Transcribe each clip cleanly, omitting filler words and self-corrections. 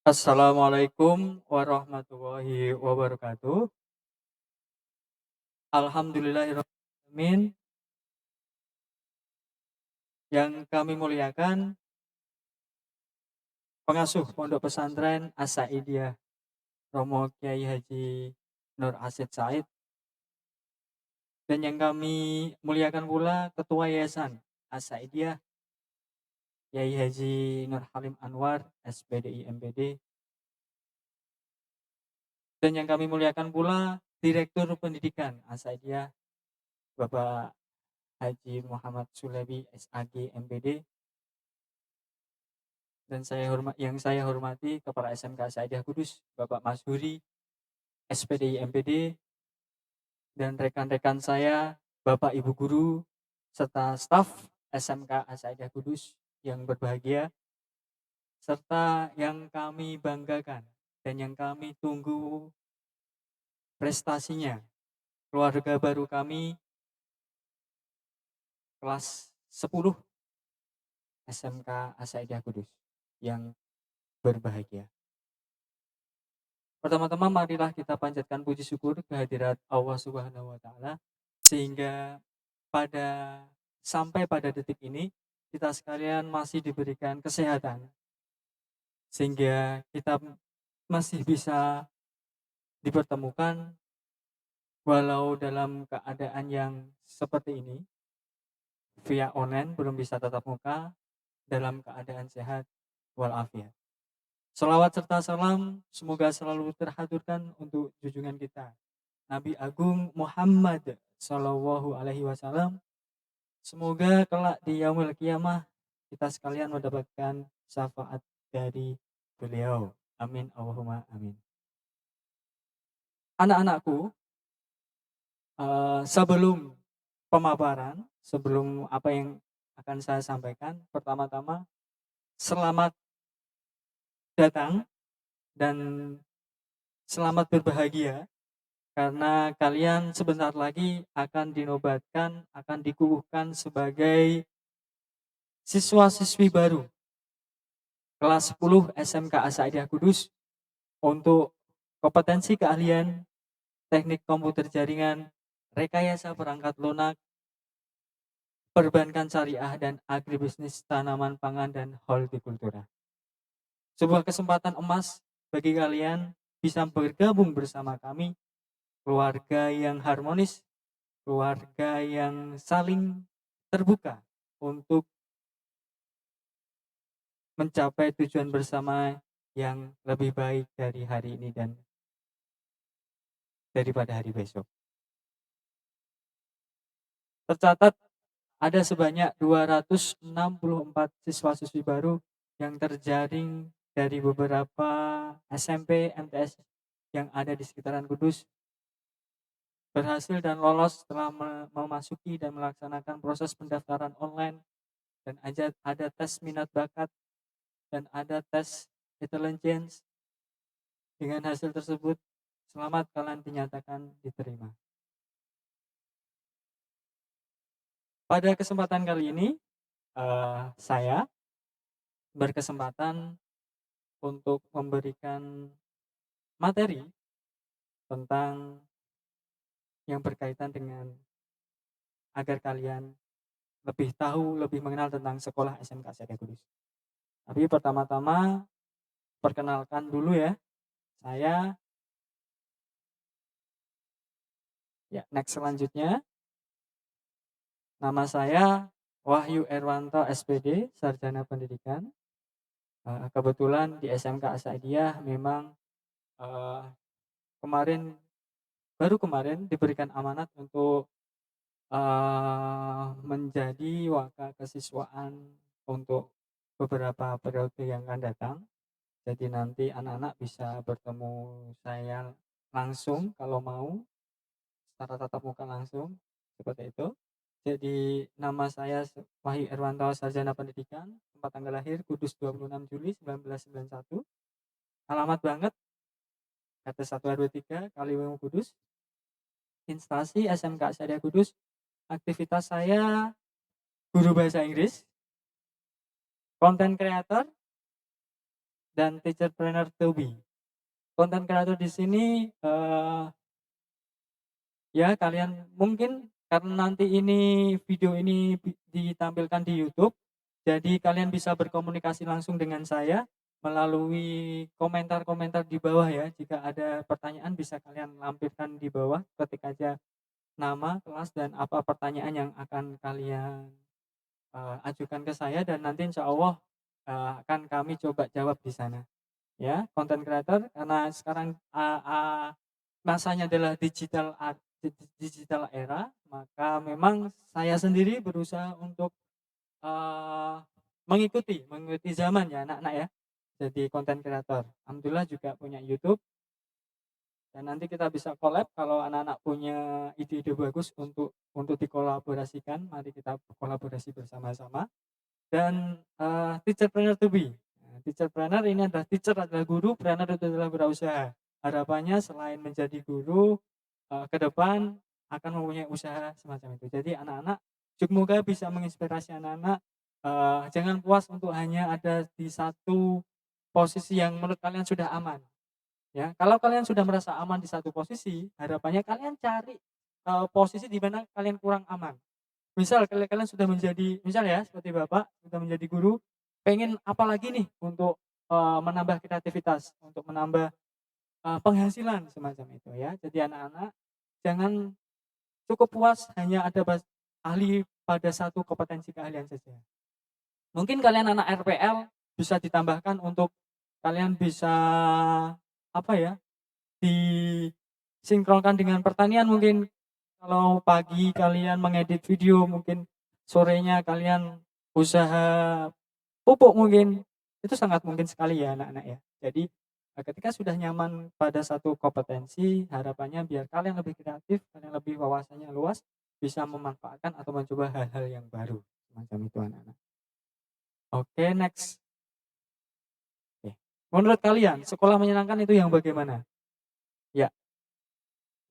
Assalamualaikum warahmatullahi wabarakatuh. Alhamdulillahirrahmanirrahim. Yang kami muliakan pengasuh Pondok Pesantren As-Saidiyah Romo Kiai Haji Nur Asyid Said, dan yang kami muliakan pula Ketua Yayasan As-Saidiyah Kiai Haji Nur Halim Anwar SPDI MPD, dan yang kami muliakan pula Direktur Pendidikan As-Saidiyah Bapak Haji Muhammad Sulebi SAG MPD, dan yang saya hormati Kepala SMK Saidiyah Kudus Bapak Mas Huri SPDI MPD, dan rekan-rekan saya Bapak Ibu guru serta staf SMK Saidiyah Kudus yang berbahagia, serta yang kami banggakan dan yang kami tunggu prestasinya, keluarga baru kami kelas 10 SMK Saidiyah Kudus yang berbahagia. Pertama-tama marilah kita panjatkan puji syukur kehadirat Allah Subhanahu wa taala, sehingga sampai pada detik ini kita sekalian masih diberikan kesehatan, sehingga kita masih bisa dipertemukan walau dalam keadaan yang seperti ini, via online, belum bisa tatap muka, dalam keadaan sehat walafiat. Salawat serta salam semoga selalu terhaturkan untuk junjungan kita Nabi Agung Muhammad Sallallahu Alaihi Wasallam. Semoga kelak di yaumul kiamah kita sekalian mendapatkan syafaat dari beliau. Amin Allahumma amin. Anak-anakku, sebelum pemaparan, sebelum apa yang akan saya sampaikan, pertama-tama selamat datang dan selamat berbahagia, karena kalian sebentar lagi akan dinobatkan, akan dikukuhkan sebagai siswa-siswi baru kelas 10 SMK As-Saidiyah Kudus untuk kompetensi keahlian teknik komputer jaringan, rekayasa perangkat lunak, perbankan syariah, dan agribisnis tanaman pangan dan hortikultura. Sebuah kesempatan emas bagi kalian bisa bergabung bersama kami, keluarga yang harmonis, keluarga yang saling terbuka untuk mencapai tujuan bersama yang lebih baik dari hari ini dan daripada hari besok. Tercatat ada sebanyak 264 siswa-siswi baru yang terjaring dari beberapa SMP MTS yang ada di sekitaran Kudus, berhasil dan lolos setelah memasuki dan melaksanakan proses pendaftaran online, dan ada tes minat bakat dan ada tes intelligence. Dengan hasil tersebut, selamat kalian dinyatakan diterima. Pada kesempatan kali ini, saya berkesempatan untuk memberikan materi tentang yang berkaitan dengan agar kalian lebih tahu, lebih mengenal tentang sekolah SMK Saidiyah Kudus. Tapi pertama-tama perkenalkan dulu ya, saya. Ya, next selanjutnya, nama saya Wahyu Erwanto SPD, Sarjana Pendidikan. Kebetulan di SMK As-Saidiyah memang eh, baru kemarin diberikan amanat untuk menjadi wakil kesiswaan untuk beberapa periode yang akan datang. Jadi nanti anak-anak bisa bertemu saya langsung kalau mau, secara tatap muka langsung, seperti itu. Jadi nama saya Wahyu Erwanto, Sarjana Pendidikan, tempat tanggal lahir Kudus 26 Juli 1991, alamat banget RT 1 RW 3 Kaliwungu Kudus, instansi SMK Saidiyah Kudus. Aktivitas saya guru bahasa Inggris, konten kreator, dan teacherpreneur to be. Konten kreator di sini, ya kalian mungkin karena nanti ini video ini ditampilkan di YouTube, jadi kalian bisa berkomunikasi langsung dengan saya melalui komentar-komentar di bawah ya. Jika ada pertanyaan bisa kalian lampirkan di bawah, ketik aja nama, kelas, dan apa pertanyaan yang akan kalian ajukan ke saya dan nanti insya Allah akan kami coba jawab di sana. Ya, content creator karena sekarang masanya adalah digital era, maka memang saya sendiri berusaha untuk mengikuti zaman ya anak-anak ya. Jadi content creator. Alhamdulillah juga punya YouTube dan nanti kita bisa collab kalau anak-anak punya ide-ide bagus untuk dikolaborasikan, mari kita kolaborasi bersama-sama. Dan teacherpreneur to be. Nah, teacherpreneur ini adalah teacher adalah guru, planner itu adalah berusaha. Harapannya selain menjadi guru, ke depan akan mempunyai usaha semacam itu. Jadi anak-anak semoga bisa menginspirasi anak-anak, jangan puas untuk hanya ada di satu posisi yang menurut kalian sudah aman. Ya, kalau kalian sudah merasa aman di satu posisi, harapannya kalian cari posisi di mana kalian kurang aman. Misal kalian sudah menjadi misal ya seperti Bapak sudah menjadi guru, pengen apa lagi nih untuk menambah kreativitas, untuk menambah penghasilan semacam itu ya. Jadi anak-anak jangan cukup puas hanya ada ahli pada satu kompetensi keahlian saja. Mungkin kalian anak RPL bisa ditambahkan untuk kalian bisa apa ya, disinkronkan dengan pertanian mungkin. Kalau pagi kalian mengedit video, mungkin sorenya kalian usaha pupuk mungkin, itu sangat mungkin sekali ya anak-anak ya. Jadi ketika sudah nyaman pada satu kompetensi, harapannya biar kalian lebih kreatif, kalian lebih wawasannya luas, bisa memanfaatkan atau mencoba hal-hal yang baru, semacam itu anak-anak. Oke, next. Oke. Menurut kalian, sekolah menyenangkan itu yang bagaimana? Ya,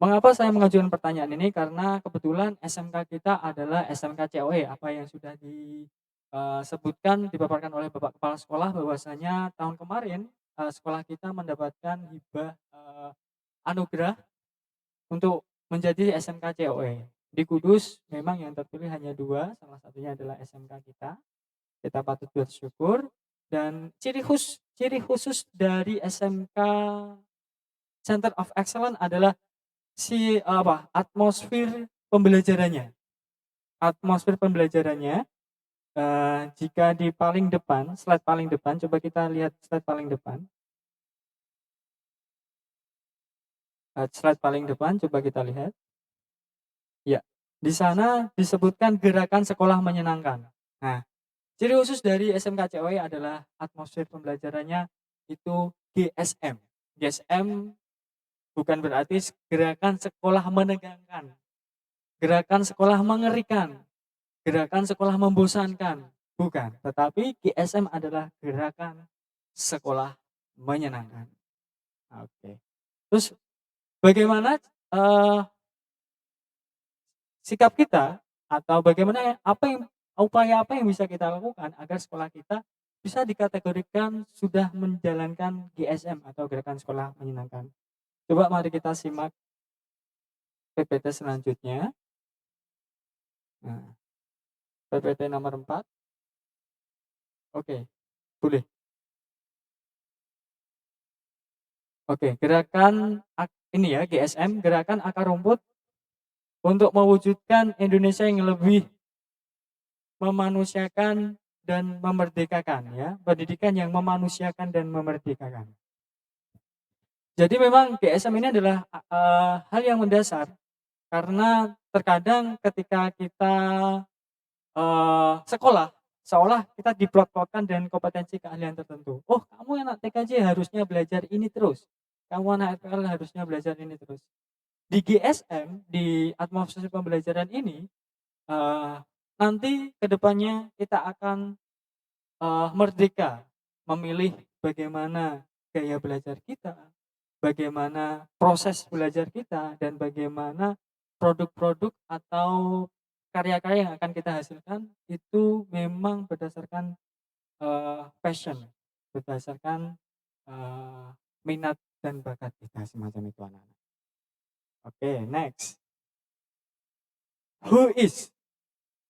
mengapa saya mengajukan pertanyaan ini? Karena kebetulan SMK kita adalah SMK COE, apa yang sudah disebutkan, dipaparkan oleh Bapak Kepala Sekolah bahwasanya tahun kemarin sekolah kita mendapatkan hibah anugerah untuk menjadi SMK COE. Di Kudus memang yang terpilih hanya 2, salah satunya adalah SMK kita patut bersyukur. Dan ciri khusus dari SMK Center of Excellence adalah atmosfer pembelajarannya. Atmosfer pembelajarannya, jika di paling depan, slide paling depan, coba kita lihat slide paling depan. Slide paling depan, coba kita lihat. Ya, di sana disebutkan gerakan sekolah menyenangkan. Nah, ciri khusus dari SMK COE adalah atmosfer pembelajarannya itu GSM. GSM bukan berarti gerakan sekolah menegangkan, gerakan sekolah mengerikan, gerakan sekolah membosankan, bukan. Tetapi GSM adalah gerakan sekolah menyenangkan. Oke. Terus bagaimana sikap kita atau bagaimana upaya apa yang bisa kita lakukan agar sekolah kita bisa dikategorikan sudah menjalankan GSM atau gerakan sekolah menyenangkan. Coba mari kita simak PPT selanjutnya. Nah, PPT nomor 4. Oke, boleh. Oke, gerakan ini ya GSM, gerakan akar rumput untuk mewujudkan Indonesia yang lebih memanusiakan dan memerdekakan ya, pendidikan yang memanusiakan dan memerdekakan. Jadi memang GSM ini adalah hal yang mendasar karena terkadang ketika kita sekolah seolah kita diplot-plotkan dengan kompetensi keahlian tertentu. Oh, kamu anak TKJ harusnya belajar ini terus. Kamu anak FPL harusnya belajar ini terus. Di GSM, di atmosfer pembelajaran ini, nanti kedepannya kita akan merdeka memilih bagaimana gaya belajar kita, bagaimana proses belajar kita, dan bagaimana produk-produk atau karya-karya yang akan kita hasilkan itu memang berdasarkan passion, berdasarkan minat dan bakat kita semacam itu anak-anak. Oke, next. Who is?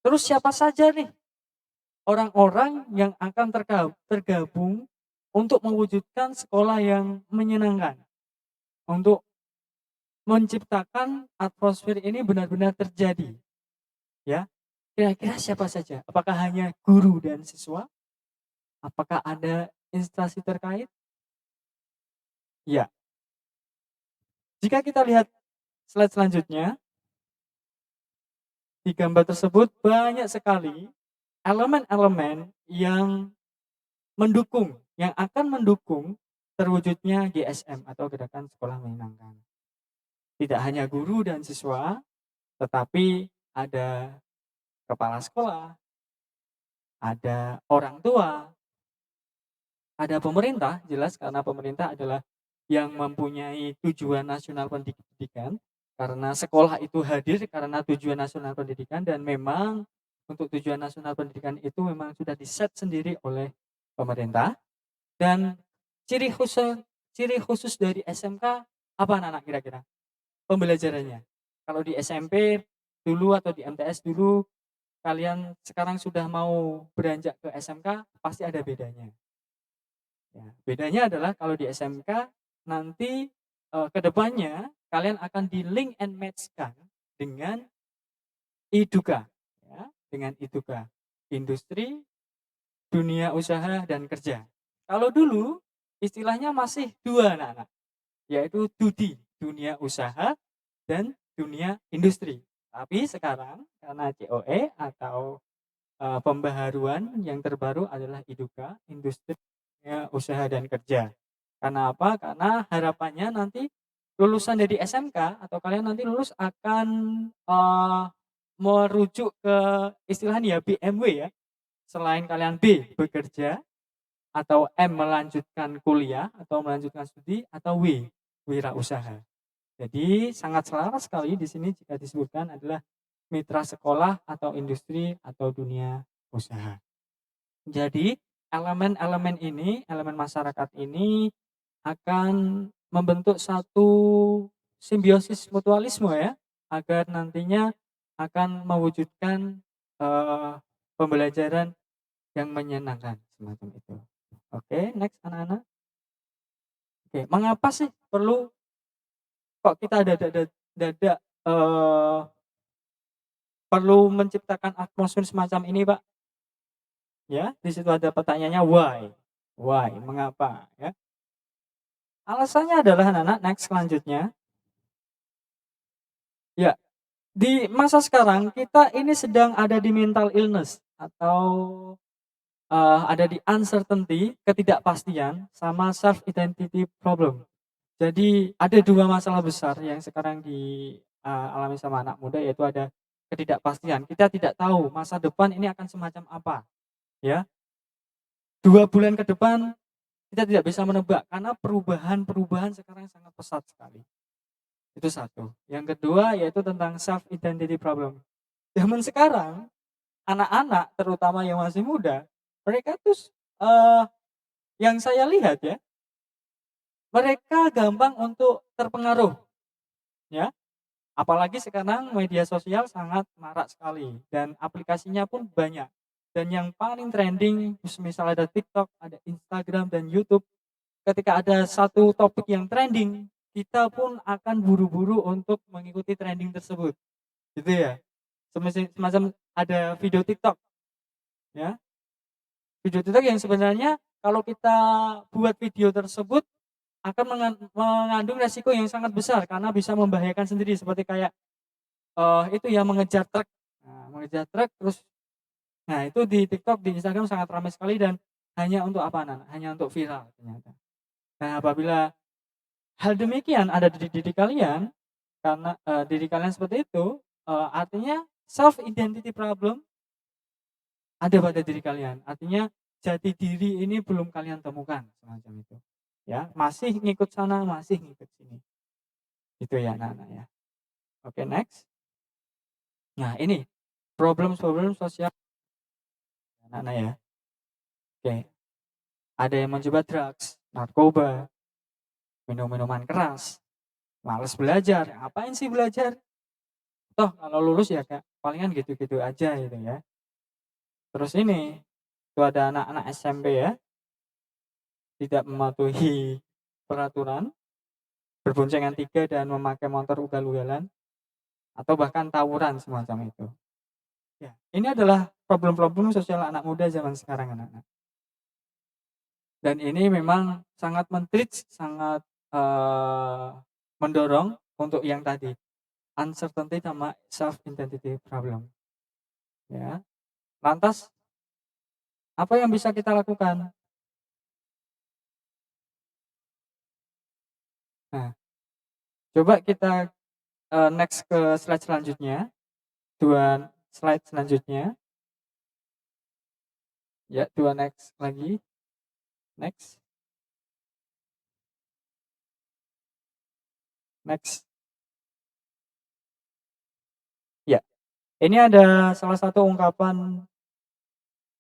Terus siapa saja nih orang-orang yang akan tergabung untuk mewujudkan sekolah yang menyenangkan, untuk menciptakan atmosfer ini benar-benar terjadi, ya. Kira-kira siapa saja? Apakah hanya guru dan siswa? Apakah ada instansi terkait? Ya. Jika kita lihat slide selanjutnya, di gambar tersebut banyak sekali elemen-elemen yang akan mendukung terwujudnya GSM atau Gerakan Sekolah Menyenangkan. Tidak hanya guru dan siswa, tetapi ada kepala sekolah, ada orang tua, ada pemerintah, jelas karena pemerintah adalah yang mempunyai tujuan nasional pendidikan, karena sekolah itu hadir karena tujuan nasional pendidikan, dan memang untuk tujuan nasional pendidikan itu memang sudah diset sendiri oleh pemerintah. Dan ciri khusus dari SMK apa anak-anak kira-kira? Pembelajarannya. Kalau di SMP dulu atau di MTS dulu, kalian sekarang sudah mau beranjak ke SMK, pasti ada bedanya. Ya, bedanya adalah kalau di SMK nanti ke depannya kalian akan di link and match-kan dengan IDUKA, ya, dengan IDUKA, industri, dunia usaha dan kerja. Kalau dulu istilahnya masih dua anak-anak, yaitu DUDI, dunia usaha dan dunia industri. Tapi sekarang karena COE atau pembaharuan yang terbaru adalah IDUKA, industri, usaha dan kerja. Karena apa? Karena harapannya nanti lulusan dari SMK atau kalian nanti lulus akan merujuk ke istilahnya ya BMW ya. Selain kalian B bekerja, atau M melanjutkan kuliah atau melanjutkan studi, atau W wirausaha. Jadi sangat selaras sekali di sini jika disebutkan adalah mitra sekolah atau industri atau dunia usaha. Jadi elemen-elemen ini, elemen masyarakat ini akan membentuk satu simbiosis mutualisme ya, agar nantinya akan mewujudkan pembelajaran yang menyenangkan semacam itu. Oke, next anak-anak. Oke, mengapa sih kok kita dadak perlu menciptakan atmosfer semacam ini, Pak? Ya, di situ ada pertanyaannya why. Why? Mengapa? Ya. Alasannya adalah anak-anak, next selanjutnya. Ya, di masa sekarang kita ini sedang ada di mental illness atau ada di uncertainty, ketidakpastian, sama self identity problem. Jadi ada dua masalah besar yang sekarang dialami sama anak muda, yaitu ada ketidakpastian. Kita tidak tahu masa depan ini akan semacam apa, ya. 2 bulan ke depan kita tidak bisa menebak karena perubahan sekarang sangat pesat sekali. Itu satu. Yang kedua yaitu tentang self identity problem. Zaman sekarang anak-anak terutama yang masih muda, mereka tuh yang saya lihat ya, mereka gampang untuk terpengaruh, ya. Apalagi sekarang media sosial sangat marak sekali dan aplikasinya pun banyak. Dan yang paling trending, misal ada TikTok, ada Instagram dan YouTube, ketika ada satu topik yang trending, kita pun akan buru-buru untuk mengikuti trending tersebut. Gitu ya. Semacam ada video TikTok, ya. Video TikTok yang sebenarnya kalau kita buat video tersebut akan mengandung resiko yang sangat besar karena bisa membahayakan sendiri, seperti kayak itu ya, mengejar truk. Nah, mengejar truk terus, nah itu di TikTok, di Instagram sangat ramai sekali dan hanya untuk apa Nana? Hanya untuk viral ternyata. Nah, apabila hal demikian ada di diri kalian, karena diri kalian seperti itu, artinya self identity problem ada pada diri kalian. Artinya jati diri ini belum kalian temukan semacam itu. Ya, masih ngikut sana, masih ngikut sini. Itu ya Nana ya. Oke, next. Nah, ini problem sosial Nana ya. Oke. Ada yang mencoba drugs, narkoba, minum minuman keras, males belajar, ngapain sih belajar? Toh kalau lulus ya kayak palingan gitu-gitu aja gitu ya. Terus ini, tuh ada anak-anak SMP ya, tidak mematuhi peraturan, berboncengan 3 dan memakai motor ugal-ugalan, atau bahkan tawuran semacam itu. Ya, ini adalah problem-problem sosial anak muda zaman sekarang anak-anak. Dan ini memang sangat sangat mendorong untuk yang tadi, uncertainty sama self identity problem. Ya. Lantas apa yang bisa kita lakukan? Nah, coba kita next ke slide selanjutnya. 2 slide selanjutnya. Ya, 2 next lagi. Next. Next. Ya. Ini ada salah satu ungkapan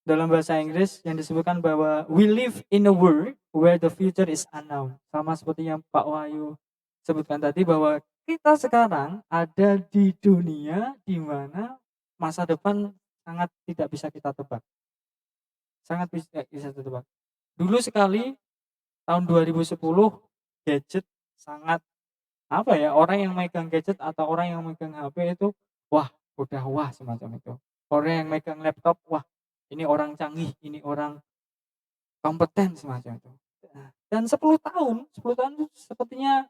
dalam bahasa Inggris yang disebutkan bahwa we live in a world where the future is unknown. Sama seperti yang Pak Wahyu sebutkan tadi bahwa kita sekarang ada di dunia di mana masa depan sangat tidak bisa kita tebak. Sangat bisa ditebak. Dulu sekali tahun 2010 gadget sangat apa ya, orang yang megang gadget atau orang yang megang HP itu wah, udah wah semacam itu. Orang yang megang laptop, wah ini orang canggih, ini orang kompeten semacam itu. Dan 10 tahun itu sepertinya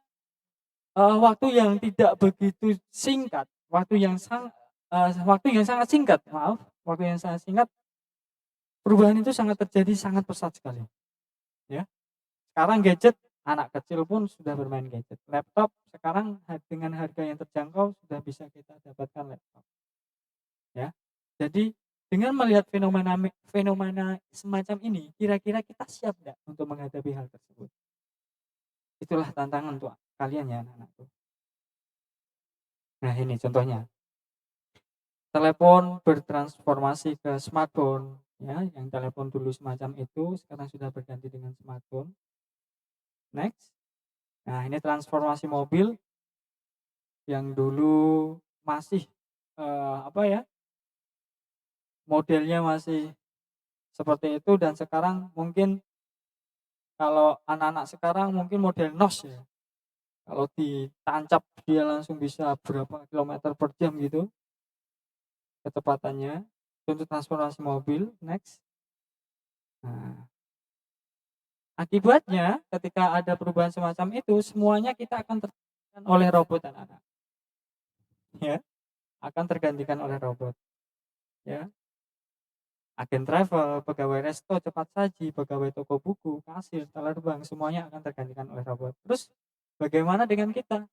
waktu yang tidak begitu singkat, waktu yang sangat singkat, maaf, waktu yang sangat singkat, perubahan itu sangat terjadi sangat pesat sekali, ya. Sekarang gadget, anak kecil pun sudah bermain gadget. Laptop sekarang dengan harga yang terjangkau sudah bisa kita dapatkan laptop, ya. Jadi dengan melihat fenomena fenomena semacam ini, kira-kira kita siap nggak untuk menghadapi hal tersebut? Itulah tantangan untuk kalian ya anak-anakku. Nah ini contohnya, telepon bertransformasi ke smartphone, ya, yang telepon dulu semacam itu sekarang sudah berganti dengan smartphone. Next. Nah ini transformasi mobil yang dulu masih apa ya, modelnya masih seperti itu dan sekarang mungkin kalau anak-anak sekarang mungkin model NOS ya. Kalau ditancap dia langsung bisa berapa kilometer per jam gitu kecepatannya. Untuk transformasi mobil. Next. Nah, akibatnya ketika ada perubahan semacam itu semuanya kita akan tergantikan oleh robot anak-anak. Ya, akan tergantikan oleh robot. Ya. Agen travel, pegawai resto cepat saji, pegawai toko buku, kasir, teller bank, semuanya akan tergantikan oleh robot. Terus bagaimana dengan kita?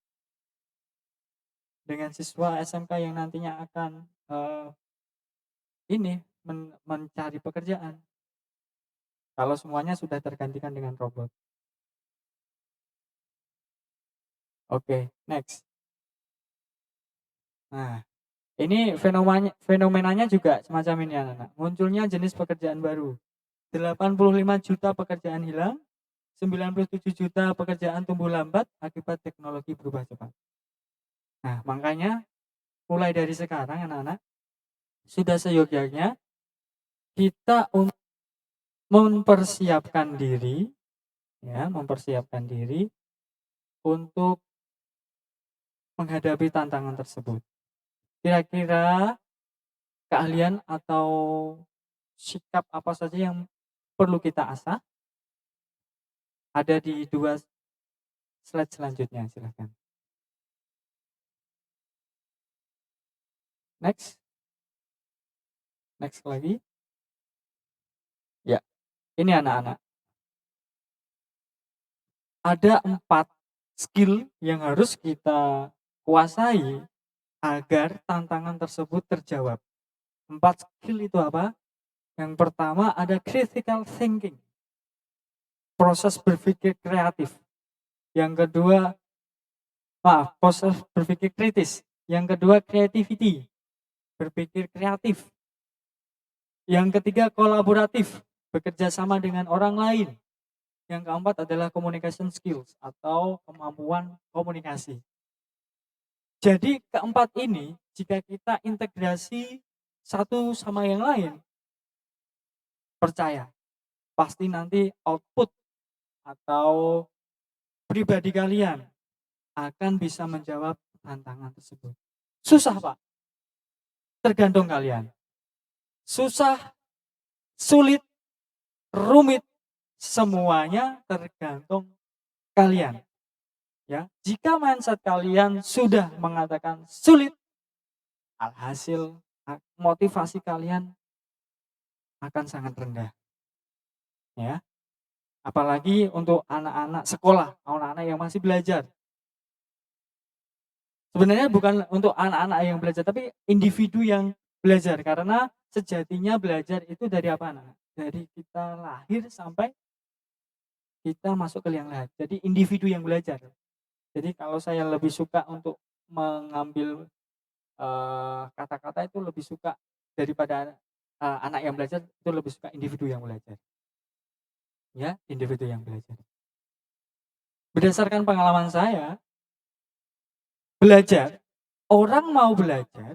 Dengan siswa SMK yang nantinya akan ini mencari pekerjaan. Kalau semuanya sudah tergantikan dengan robot. Oke, next. Nah, ini fenomenanya juga semacam ini anak-anak. Munculnya jenis pekerjaan baru. 85 juta pekerjaan hilang, 97 juta pekerjaan tumbuh lambat akibat teknologi berubah cepat. Nah, makanya mulai dari sekarang anak-anak sudah seyogyanya kita mempersiapkan diri, ya, mempersiapkan diri untuk menghadapi tantangan tersebut. Kira-kira keahlian atau sikap apa saja yang perlu kita asah? Ada di 2 slide selanjutnya, silahkan. Next. Next lagi. Ya, ini anak-anak. Ada 4 skill yang harus kita kuasai agar tantangan tersebut terjawab. 4 skill itu apa? Yang pertama ada critical thinking, proses berpikir kreatif. Yang kedua, proses berpikir kritis. Yang kedua, creativity, berpikir kreatif. Yang ketiga, kolaboratif, bekerja sama dengan orang lain. Yang keempat adalah communication skills atau kemampuan komunikasi. Jadi keempat ini jika kita integrasi satu sama yang lain, percaya pasti nanti output atau pribadi kalian akan bisa menjawab tantangan tersebut. Susah, Pak. Tergantung kalian. Susah, sulit, rumit, semuanya tergantung kalian. Ya, jika mindset kalian sudah mengatakan sulit, alhasil motivasi kalian akan sangat rendah. Ya, apalagi untuk anak-anak sekolah, anak-anak yang masih belajar. Sebenarnya bukan untuk anak-anak yang belajar, tapi individu yang belajar. Karena sejatinya belajar itu dari apa, anak? Dari kita lahir sampai kita masuk ke liang lahat. Jadi individu yang belajar. Jadi kalau saya lebih suka untuk mengambil kata-kata itu lebih suka daripada anak yang belajar, itu lebih suka individu yang belajar. Ya, individu yang belajar. Berdasarkan pengalaman saya, belajar, orang mau belajar,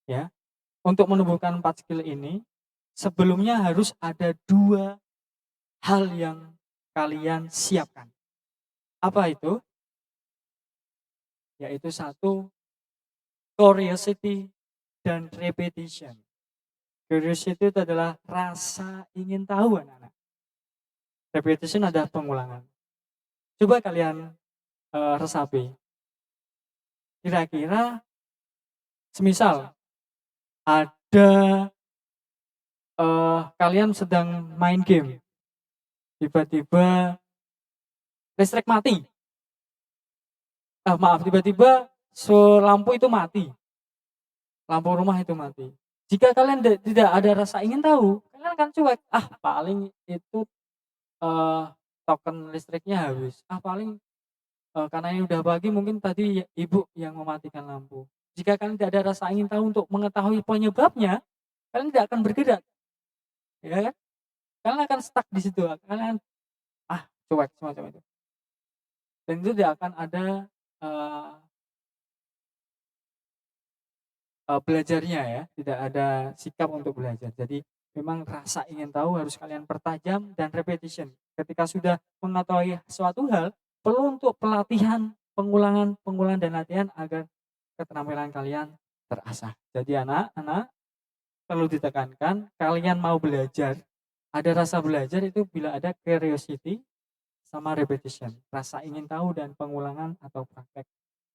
ya, untuk menumbuhkan 4 skill ini, sebelumnya harus ada 2 hal yang kalian siapkan. Apa itu? Yaitu 1, curiosity dan repetition. Curiosity itu adalah rasa ingin tahu, anak-anak. Repetition adalah pengulangan. Coba kalian resapi. Kira-kira semisal ada kalian sedang main game, tiba-tiba listrik mati. Tiba-tiba lampu itu mati. Lampu rumah itu mati. Jika kalian tidak ada rasa ingin tahu, kalian akan cuek. Paling itu token listriknya habis. Paling karena ini udah pagi, mungkin tadi ibu yang mematikan lampu. Jika kalian tidak ada rasa ingin tahu untuk mengetahui penyebabnya, kalian tidak akan bergerak, ya kan? Kalian akan stuck di situ. Kalian cuek semacam itu. Dan itu tidak akan ada belajarnya, ya, tidak ada sikap untuk belajar. Jadi memang rasa ingin tahu harus kalian pertajam dan repetition. Ketika sudah mengetahui suatu hal, perlu untuk pelatihan, pengulangan dan latihan agar keterampilan kalian terasah. Jadi anak-anak perlu ditekankan, kalian mau belajar, ada rasa belajar itu bila ada curiosity sama repetition, rasa ingin tahu dan pengulangan atau praktek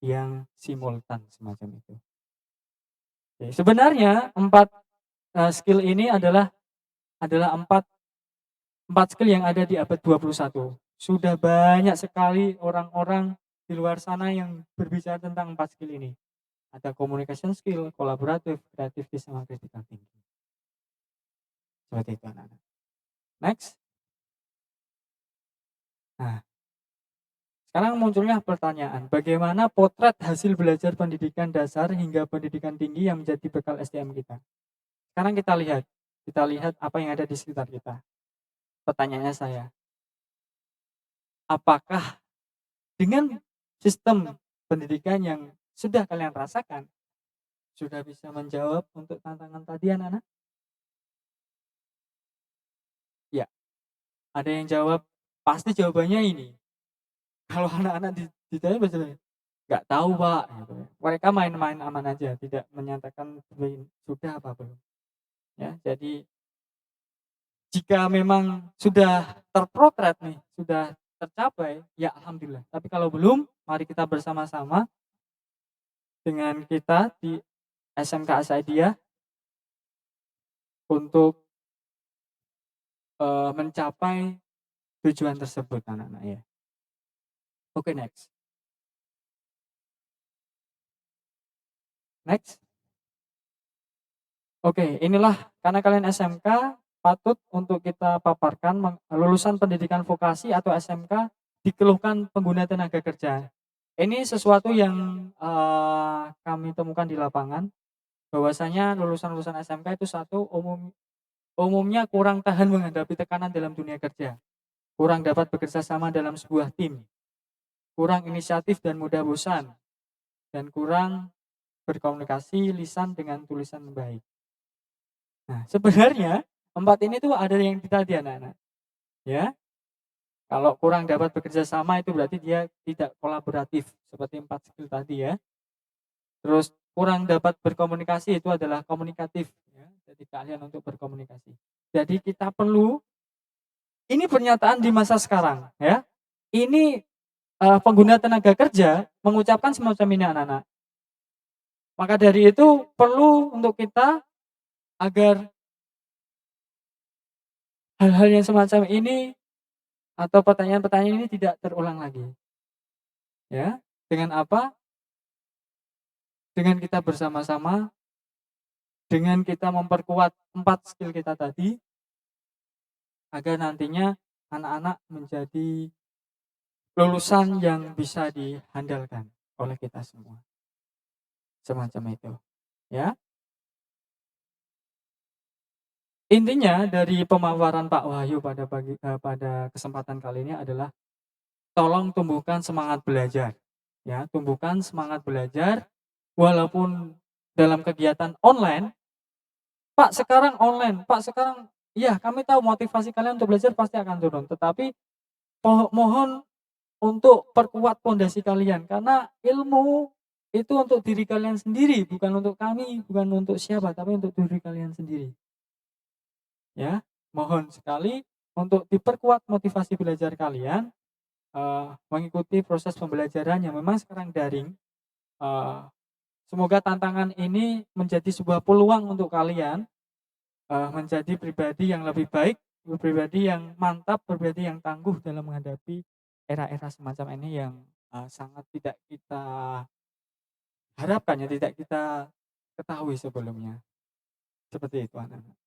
yang simultan semacam itu. Oke, sebenarnya 4 skill ini adalah 4 skill yang ada di abad 21. Sudah banyak sekali orang-orang di luar sana yang berbicara tentang 4 skill ini. Ada communication skill, kolaboratif, kreatif, sama critical thinking. Seperti itu, anak-anak. Next. Nah, sekarang munculnya pertanyaan, bagaimana potret hasil belajar pendidikan dasar hingga pendidikan tinggi yang menjadi bekal SDM kita? Sekarang kita lihat apa yang ada di sekitar kita. Pertanyaannya saya, apakah dengan sistem pendidikan yang sudah kalian rasakan, sudah bisa menjawab untuk tantangan tadi, anak-anak? Ya, ada yang jawab, pasti jawabannya ini. Kalau anak-anak ditanya biasanya, nggak tahu, Pak. Gitu. Mereka main-main aman aja, tidak menyatakan sudah apa belum. Ya, jadi jika memang sudah terpotret nih, sudah tercapai, ya alhamdulillah. Tapi kalau belum, mari kita bersama-sama dengan kita di SMK Asaidiah untuk mencapai tujuan tersebut, anak-anak, ya. Oke, next. Oke, inilah karena kalian SMK, patut untuk kita paparkan lulusan pendidikan vokasi atau SMK dikeluhkan pengguna tenaga kerja. Ini sesuatu yang kami temukan di lapangan, bahwasanya lulusan-lulusan SMK itu umumnya kurang tahan menghadapi tekanan dalam dunia kerja. kurang dapat bekerja sama dalam sebuah tim, kurang inisiatif dan mudah bosan, dan kurang berkomunikasi lisan dengan tulisan baik. Nah, sebenarnya 4 ini tuh ada yang tadi anak-anak, ya. Kalau kurang dapat bekerja sama itu berarti dia tidak kolaboratif seperti 4 skill tadi ya. Terus kurang dapat berkomunikasi itu adalah komunikatif ya, jadi keahlian untuk berkomunikasi. Jadi kita perlu ini pernyataan di masa sekarang ya. Ini, pengguna tenaga kerja mengucapkan semacam ini anak-anak. Maka dari itu perlu untuk kita agar hal-hal yang semacam ini atau pertanyaan-pertanyaan ini tidak terulang lagi. Ya, dengan apa? Dengan kita bersama-sama, dengan kita memperkuat 4 skill kita tadi, agar nantinya anak-anak menjadi lulusan yang bisa diandalkan oleh kita semua. Semacam itu, ya. Intinya dari pemaparan Pak Wahyu pada kesempatan kali ini adalah tolong tumbuhkan semangat belajar, ya, tumbuhkan semangat belajar walaupun dalam kegiatan online, "Pak, sekarang online, Pak, sekarang" iya, kami tahu motivasi kalian untuk belajar pasti akan turun, tetapi mohon untuk perkuat pondasi kalian, karena ilmu itu untuk diri kalian sendiri, bukan untuk kami, bukan untuk siapa, tapi untuk diri kalian sendiri. Ya, mohon sekali untuk diperkuat motivasi belajar kalian, mengikuti proses pembelajaran yang memang sekarang daring. Eee, Semoga tantangan ini menjadi sebuah peluang untuk kalian, menjadi pribadi yang lebih baik, pribadi yang mantap, pribadi yang tangguh dalam menghadapi era-era semacam ini yang, sangat tidak kita harapkan ya, tidak kita ketahui sebelumnya. Seperti itu anak-anak.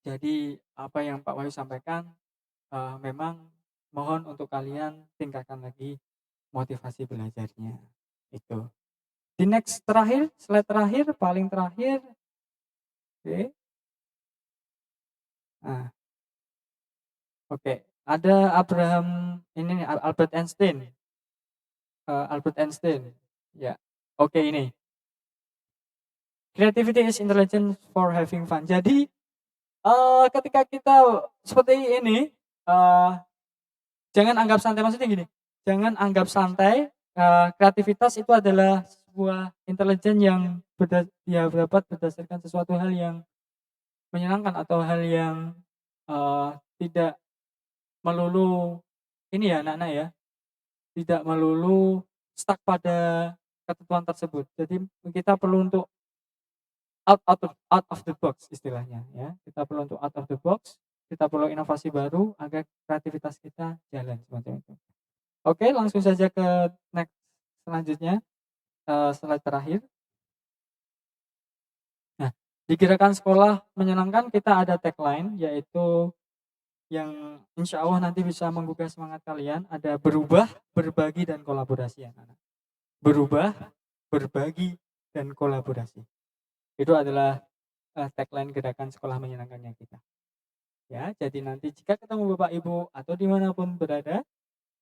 Jadi apa yang Pak Wahyu sampaikan, memang mohon untuk kalian tingkatkan lagi motivasi belajarnya, itu. Di next terakhir, slide terakhir, paling terakhir, oke. Nah, oke, ada Abraham ini nih, Albert Einstein, ya. Oke ini, "Creativity is intelligence for having fun." Jadi, ketika kita seperti ini, eee jangan anggap santai, maksudnya gini, jangan anggap santai, kreativitas itu adalah sebuah intelijen yang dia dapat berdasarkan sesuatu hal yang menyenangkan atau hal yang, eee, tidak melulu ini ya anak-anak ya, tidak melulu stuck pada ketentuan tersebut. Jadi kita perlu untuk out of the box istilahnya ya, kita perlu untuk out of the box, kita perlu inovasi baru agar kreativitas kita jalan, semacam itu. Oke, langsung saja ke next selanjutnya, slide terakhir. Nah, di gerakan sekolah menyenangkan kita ada tagline, yaitu yang insya Allah nanti bisa menggugah semangat kalian, ada berubah, berbagi, dan kolaborasi anak-anak. Berubah, berbagi, dan kolaborasi. Itu adalah, tagline gerakan sekolah menyenangkannya kita. Ya, jadi nanti jika ketemu Bapak Ibu atau dimanapun berada,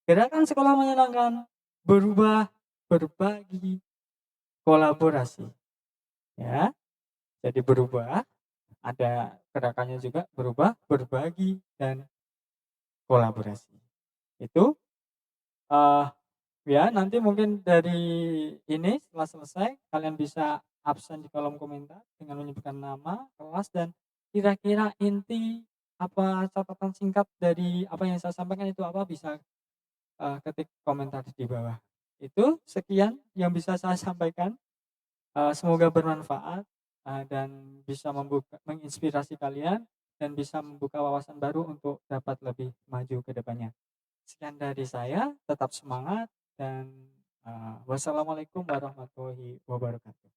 gerakan sekolah menyenangkan, berubah, berbagi, kolaborasi. Ya, jadi berubah, ada gerakannya juga berubah, berbagi, dan kolaborasi. Itu, eee, ya nanti mungkin dari ini setelah selesai kalian bisa absen di kolom komentar dengan menyebutkan nama, kelas, dan kira-kira inti apa catatan singkat dari apa yang saya sampaikan itu apa, bisa, ketik komentar di bawah. Itu sekian yang bisa saya sampaikan. Semoga bermanfaat, dan bisa menginspirasi kalian dan bisa membuka wawasan baru untuk dapat lebih maju ke depannya. Sekian dari saya, tetap semangat dan, wassalamualaikum warahmatullahi wabarakatuh.